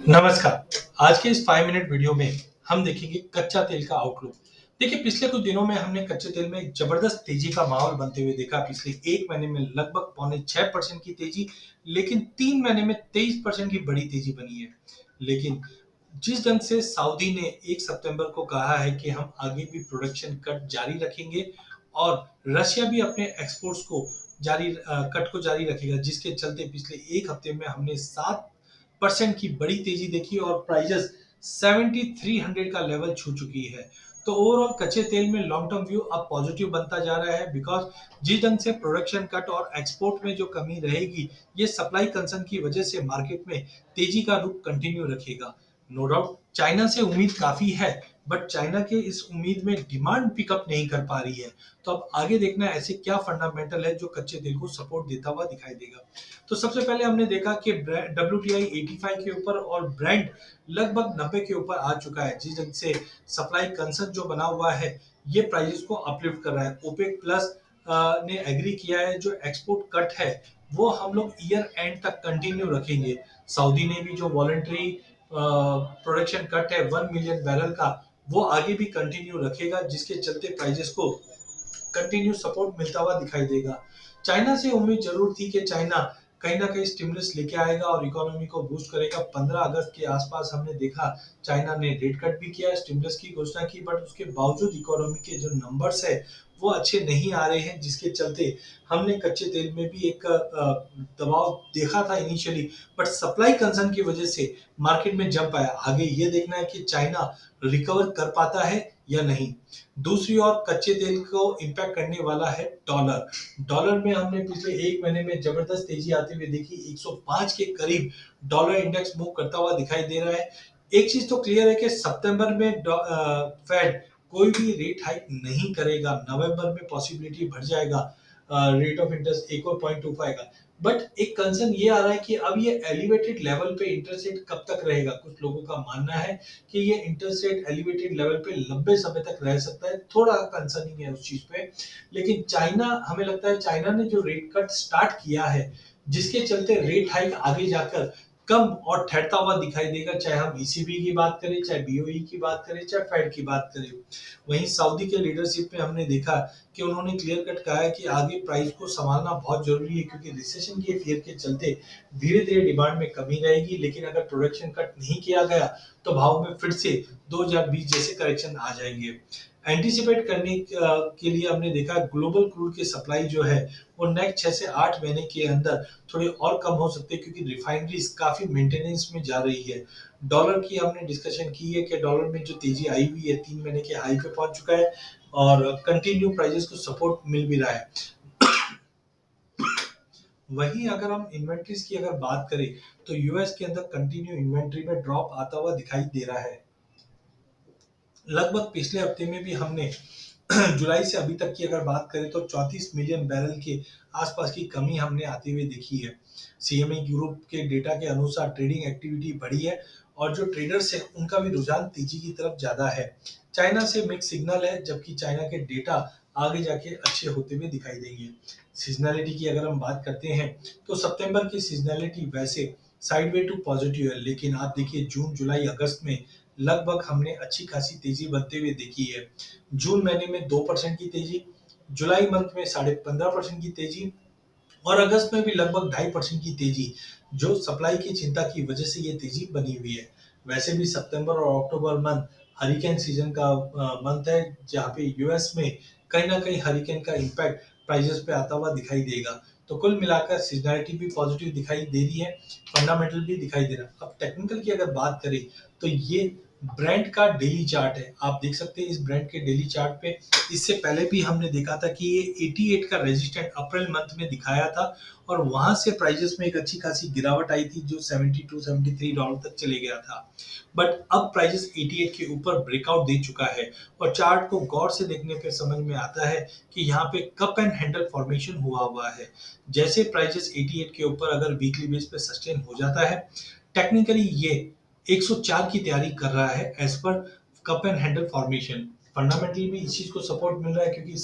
नमस्कार। आज के इस 5 मिनट वीडियो में हम देखेंगे कच्चा तेल का आउटलुक। देखिए, पिछले कुछ दिनों में हमने कच्चे तेल में एक जबरदस्त तेजी का माहौल बनते हुए देखा। पिछले 1 महीने में लगभग पौने 6% की तेजी, लेकिन 3 महीने में 23% की बड़ी तेजी बनी है। लेकिन जिस ढंग से सऊदी ने 1 सितंबर को कहा है कि हम आगे भी प्रोडक्शन कट जारी रखेंगे और रशिया भी अपने एक्सपोर्ट्स को कट को जारी रखेगा, जिसके चलते पिछले 1 हफ्ते में हमने 7% की बड़ी तेजी देखी और प्राइसेस 7300 का लेवल छू चुकी है। तो ओवरऑल कच्चे तेल में लॉन्ग टर्म व्यू अब पॉजिटिव बनता जा रहा है, बिकॉज जिस ढंग से प्रोडक्शन कट और एक्सपोर्ट में जो कमी रहेगी, ये सप्लाई कंसर्न की वजह से मार्केट में तेजी का रुख कंटिन्यू रखेगा। नो डाउट चाइना से उम्मीद काफी है, बट चाइना के इस उम्मीद में डिमांड पिकअप नहीं कर पा रही है। तो अब आगे देखना है ऐसे क्या फंडामेंटल है जो कच्चे तेल को सपोर्ट देता हुआ दिखाई देगा। तो सबसे पहले हमने देखा कि WTI 85 के ऊपर और ब्रेंट लगभग 90 के ऊपर आ चुका है, जिस ढंग से सप्लाई कंसर्न जो बना हुआ है, ये प्राइसेस को अपलिफ्ट कर रहा है। ओपेक प्लस ने एग्री किया है जो एक्सपोर्ट कट है वो हम लोग ईयर एंड तक कंटिन्यू रखेंगे। सऊदी ने भी जो वॉलंटरी प्रोडक्शन कट है 1 मिलियन बैरल का, वो आगे भी कंटिन्यू रखेगा, जिसके चलते प्राइसेस को कंटिन्यू सपोर्ट मिलता हुआ दिखाई देगा। चाइना से उम्मीद जरूर थी कि चाइना कहीं ना कहीं स्टिमुलस लेके आएगा और इकोनॉमी को बूस्ट करेगा। 15 अगस्त के आसपास हमने देखा चाइना ने रेट कट भी किया, स्टिमुलस की घोषणा की, बट उसके बावजूद इकोनॉमी के जो नंबर्स है वो अच्छे नहीं आ रहे हैं, जिसके चलते हमने कच्चे तेल में भी एक दबाव देखा था इनिशियली, बट सप्लाई कंसर्न की वजह से मार्केट में जंप आया। आगे ये देखना है कि चाइना रिकवर कर पाता है या नहीं। दूसरी ओर कच्चे तेल को इम्पैक्ट करने वाला है डॉलर। डॉलर में हमने पिछले 1 महीने में जबरदस्त तेजी आते हुए देखी। 105 के करीब डॉलर इंडेक्स मूव करता हुआ दिखाई दे रहा है। एक चीज तो क्लियर है कि सितंबर में फेड कोई भी रेट हाइक नहीं करेगा। नवंबर में पॉसिबिलिटी बढ़ जाएगा रेट ऑफ इंटरेस्ट एक और पॉइंट टू पाएगा। बट एक कंसर्न ये आ रहा है कि अब ये एलिवेटेड लेवल पे इंटरेस्ट रेट कब तक रहेगा। कुछ लोगों का मानना है कि ये इंटरेस्ट रेट एलिवेटेड लेवल पे लंबे समय तक रह सकता है। थोड़ा कंसर्निंग है उस चीज पे। लेकिन चाइना, हमें लगता है चाइना ने जो रेट कट स्टार्ट किया है, जिसके चलते रेट हाइक आगे जाकर कम और ठहरता हुआ दिखाई देगा, चाहे हम ECB की बात करें, चाहे BOE की बात करें, चाहे फेड की बात करें। वहीं सऊदी के लीडरशिप में हमने देखा कि उन्होंने क्लियर कट कहा है कि आगे प्राइस को संभालना बहुत जरूरी है, क्योंकि रिसेशन के फियर के चलते धीरे धीरे डिमांड में कमी रहेगी। लेकिन अगर प्रोडक्शन कट नहीं किया गया तो भाव में फिर से 2020 जैसे करेक्शन आ जाएंगे। एंटीसिपेट करने के लिए हमने देखा ग्लोबल क्रूड की सप्लाई जो है वो नेक्स्ट 6 से 8 महीने के अंदर थोड़े और कम हो सकते हैं, क्योंकि रिफाइनरीज काफी मेंटेनेंस में जा रही है। डॉलर की हमने डिस्कशन की है कि डॉलर में जो तेजी आई हुई है 3 महीने के हाई पे पहुंच चुका है और कंटिन्यू प्राइसेस को सपोर्ट मिल भी रहा है। वहीं अगर हम इन्वेंट्रीज की अगर बात करें तो यूएस के अंदर कंटिन्यू इन्वेंट्री में ड्रॉप आता हुआ दिखाई दे रहा है। लगभग पिछले हफ्ते में भी हमने जुलाई से अभी तक की अगर बात करें तो 34 मिलियन बैरल के आसपास की कमी हमने आते हुए देखी है। CME ग्रुप के डेटा के अनुसार ट्रेडिंग एक्टिविटी बढ़ी है और जो ट्रेडर्स है उनका भी रुझान तेजी की तरफ ज्यादा है। चाइना से मिक्स सिग्नल है, जबकि चाइना के डेटा आगे जाके अच्छे होते हुए दिखाई देंगे। सीजनैलिटी की अगर हम बात करते हैं तो सितंबर की सीजनैलिटी वैसे साइडवे टू पॉजिटिव है, लेकिन आप देखिए जून जुलाई अगस्त में लगभग हमने अच्छी खासी तेजी बनते हुए देखी है। जून महीने में 2% की तेजी, जुलाई मंथ में 15.5% की तेजी और अगस्त में भी लगभग 2.5% की तेजी, जो सप्लाई की चिंता की वजह से ये तेजी बनी हुई है। वैसे भी सितंबर और अक्टूबर मंथ हरिकेन सीजन का मंथ है, जहाँ पे यूएस में कहीं ना कहीं हरिकेन का इम्पैक्ट प्राइसेस पे आता हुआ दिखाई देगा। तो कुल मिलाकर सीजनैलिटी भी पॉजिटिव दिखाई दे रही है, फंडामेंटल भी दिखाई दे रहा है। अब टेक्निकल की अगर बात करें तो ये ब्रांड का डेली चार्ट है। आप देख सकते हैं इस ब्रांड के डेली चार्ट पे इससे पहले भी हमने देखा था कि ये 88 का रेजिस्टेंट अप्रैल मंथ में दिखाया था और वहां से प्राइसेस में एक अच्छी खासी गिरावट आई थी जो 72 73 डॉलर तक चले गया था। बट अब प्राइसेस 88 के ऊपर ब्रेकआउट दे चुका है और चार्ट को गौर से देखने पे समझ में आता है कि यहाँ पे कप एंड हैंडल फॉर्मेशन हुआ हुआ है। जैसे प्राइसेस 88 के ऊपर अगर वीकली बेस पे सस्टेन हो जाता है, टेक्निकली ये 104 की तैयारी कर रहा है एज पर cup and handle formation. Fundamentally भी इस चीज को सपोर्ट मिल रहा है, क्योंकि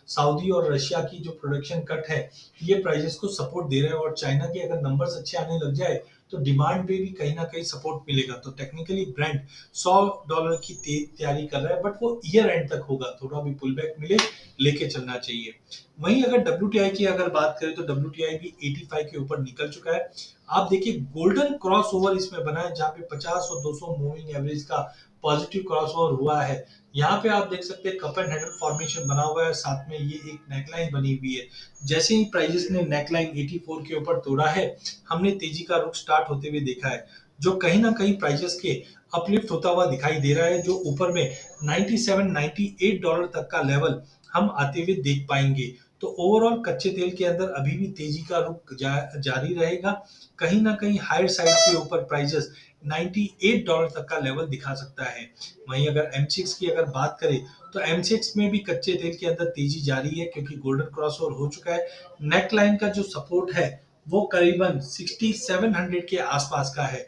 सऊदी और रशिया की जो प्रोडक्शन कट है ये प्राइसेस को सपोर्ट दे रहा है और चाइना के अगर नंबर्स अच्छे आने लग जाए तो डिमांड पे भी कहीं ना कहीं सपोर्ट मिलेगा। तो टेक्निकली ब्रांड $100 की तैयारी कर रहा है, बट वो ईयर एंड तक होगा, थोड़ा भी पुल बैक मिले लेके चलना चाहिए। वहीं अगर WTI की अगर बात करें तो WTI भी 85 के ऊपर निकल चुका है। आप देखिए गोल्डन क्रॉस ओवर इसमें बना है, जहां पे 50 और 200 मूविंग एवरेज का पॉजिटिव क्रॉस ओवर हुआ है। यहाँ पे आप देख सकते हैं कप एंड हैंडल फॉर्मेशन बना हुआ है, साथ में ये एक नेकलाइन बनी हुई है। जैसे ही प्राइजेस ने नेकलाइन 84 के ऊपर तोड़ा है, हमने तेजी का रुख स्टार्ट होते हुए देखा है, जो कहीं ना कहीं प्राइजेस के अपलिफ्ट होता हुआ दिखाई दे रहा है, जो ऊपर में 97 $98 तक का लेवल हम आते हुए देख पाएंगे। तो ओवरऑल कच्चे तेल के अंदर अभी भी तेजी का रुख जारी रहेगा। कहीं ना कहीं हायर साइड के ऊपर प्राइजेस $98 तक का लेवल दिखा सकता है। वहीं अगर एमसीएक्स की अगर बात करें तो एमसीएक्स में भी कच्चे तेल के अंदर तेजी जारी है, क्योंकि गोल्डन क्रॉस ओवर हो चुका है। नेकलाइन का जो सपोर्ट है वो करीबन 6700 के आसपास का है।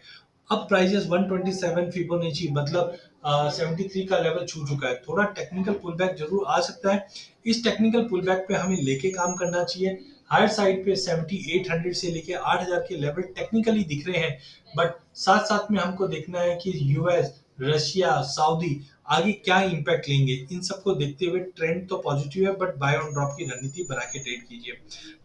अब प्राइजेस 127 फिबोनाची मतलब 73 का लेवल छू चुका है। थोड़ा टेक्निकल पुल बैक जरूर आ सकता है। इस टेक्निकल पुल बैक पे हमें लेके काम करना चाहिए। हायर साइड पे 7800 से लेके 8000 के लेवल टेक्निकली दिख रहे हैं, बट साथ साथ में हमको देखना है कि यूएस, रशिया, सऊदी आगे क्या इम्पैक्ट लेंगे। इन सबको देखते हुए ट्रेंड तो पॉजिटिव है, बट बाय ऑन ड्रॉप की रणनीति बना के ट्रेड कीजिए।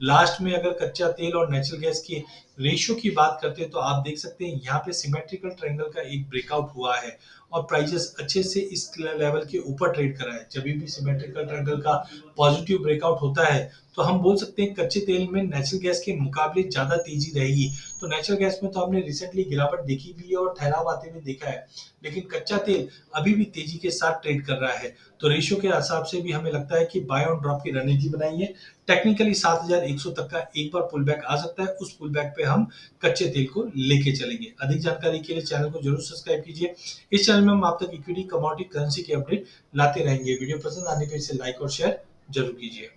लास्ट में अगर कच्चा तेल और नेचुरल गैस की रेशियो की बात करते हैं तो आप देख सकते हैं यहाँ पे सिमेट्रिकल ट्रायंगल का एक ब्रेकआउट हुआ है और प्राइजेस अच्छे से इस लेवल के ऊपर ट्रेड कर रहा है। जब भी सिमेट्रिकल ट्रायंगल का पॉजिटिव ब्रेकआउट होता है तो हम बोल सकते हैं कच्चे तेल में नेचुरल गैस के मुकाबले ज्यादा तेजी रहेगी। तो नेचुरल गैस में तो हमने रिसेंटली गिरावट देखी भी है और ठहराव आते हुए देखा है, लेकिन कच्चा तेल अभी भी तेजी के साथ ट्रेड कर रहा है। तो रेशियो के हिसाब से भी हमें लगता है कि बाय ऑन ड्रॉप की रणनीति बनाइए। टेक्निकली 7100 तक का एक बार पुल बैक आ सकता है, उस पुल बैक पे हम कच्चे तेल को लेके चलेंगे। अधिक जानकारी के लिए चैनल को जरूर सब्सक्राइब कीजिए। इस चैनल में हम आप तक इक्विटी, कमोडिटी, करेंसी की अपडेट लाते रहेंगे। वीडियो पसंद आने पर इसे लाइक और शेयर जरूर कीजिए।